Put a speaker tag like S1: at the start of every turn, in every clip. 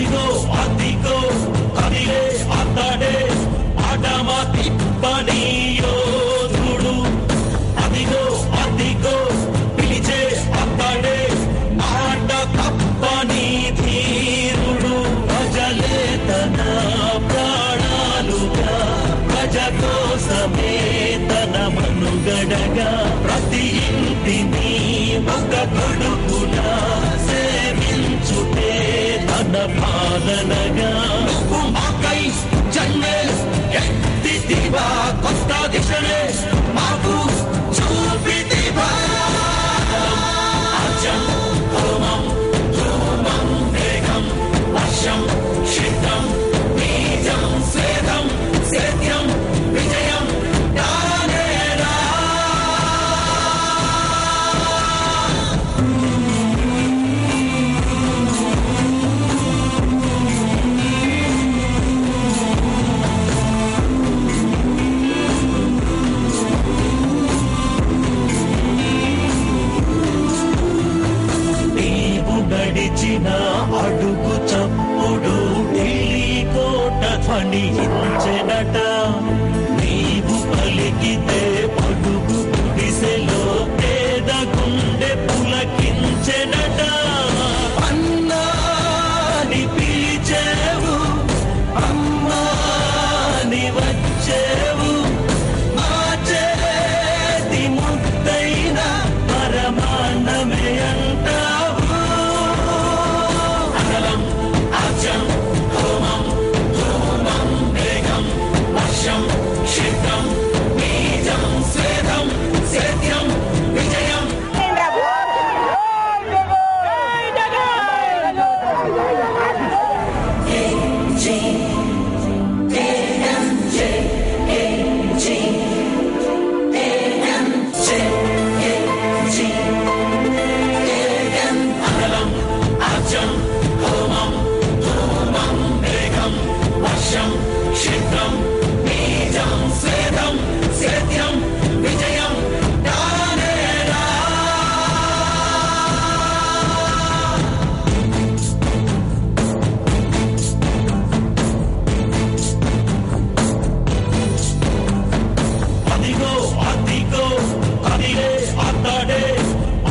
S1: అదిగో అదిగో కదిలే అతడే ఆడమ తిప్పని యోధుడు. అదిగో అదిగో పిలిచే అతడే మాట తప్పని ధీరుడు. ప్రజలే తన ప్రాణాలుగా ప్రజ కోసమే తన మనుగడగా ప్రతి ఇంటిని ఒక కొడుకులా సేవించుటే తన పాలనగా. నువ్వు మాకై జన్మే ఎత్తితివా, కొత్త దిశనే మాకు చూపితివా. అజం హోమం ధూమం వేగం వర్షం శిఖం బీజం స్వేదం సేద్యం విజయం దానేరా. నీవు నడిచిన అడుగు చప్పుడు ఢిల్లీ కోట ధ్వనించెనట. నీవు పలికితే అడుగు గుడిసెలో పేద గుండె పులకించెనట. అన్నాని పిలిచేవు, అమ్మాని వచ్చేవు, మా చేతి ముద్దైన పరమాన్నమే అంటావు. అగలం అజం హోమం ధూమం వేగం వర్షం శిఖం బీజం స్వేదం సేద్యం విజయం. అగలం అజం హోమం ధూమం వేగం వర్షం శిఖం బీజం స్వేదం సేద్యం విజయం దానేరా. అదిగో అదిగో కదిలే అతడే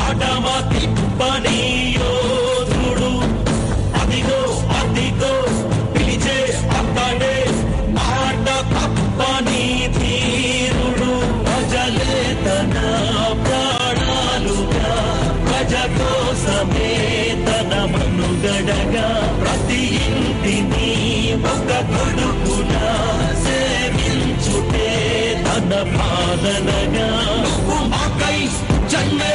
S1: ఆడమ తిప్పని యోధుడు. అదిగో అదిగో పిలిచే అతడే మాట తప్పని ధీరుడు. ప్రజలే తన ప్రాణాలుగా ప్రజ కోసమే తన మనుగడగా ప్రతి ఇంటిని ఒక కొడుకులా సేవించుటే తన పాలనగా. నువ్వు మాకై జన్మే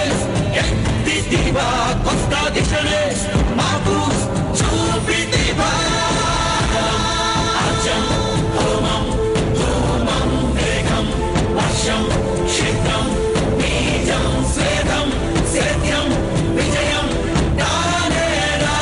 S1: ఎత్తితివా, కొత్త దిశనే మాకు చూపితివా. అజం హోమం ధూమం వేగం వర్షం శిఖం బీజం స్వేదం సేద్యం విజయం దానేరా.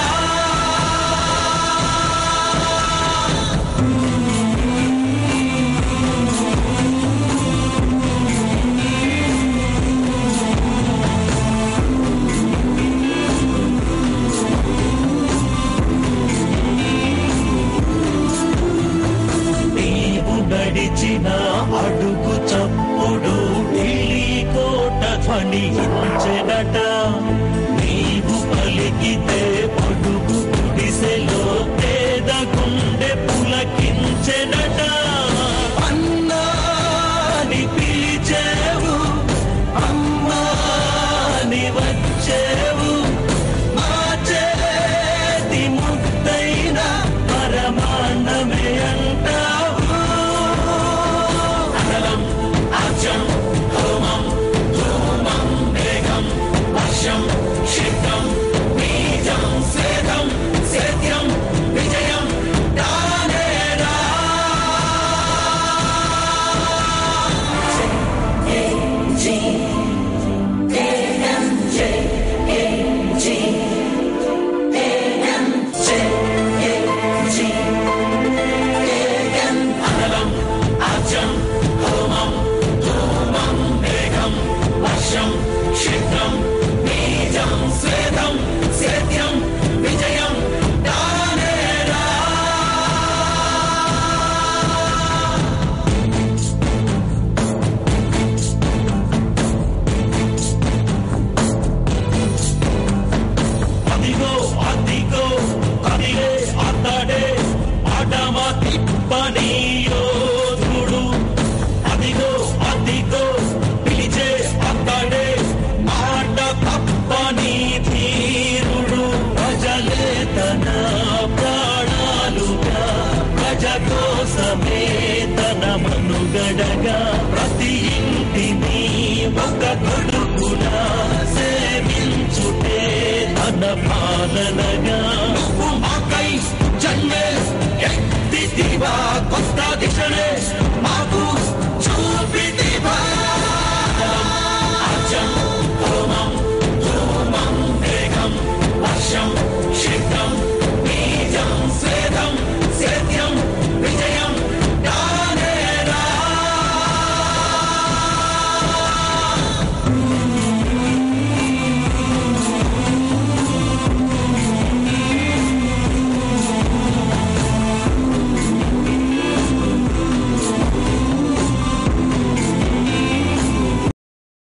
S1: తప్పని యోధుడు అదిగో అదిగో పిలిచే అతడే మాట తప్పని ధీరుడు ప్రజలే తన ప్రాణాలుగా ప్రజ కోసమే తన మనుగడగా ప్రతి ఇంటిని ఒక కొడుకులా సేవించుటే తన పాలనగా నువ్వు మాకై జన్మే ఎత్తితివా కొత్త దిశనే మాకు చూప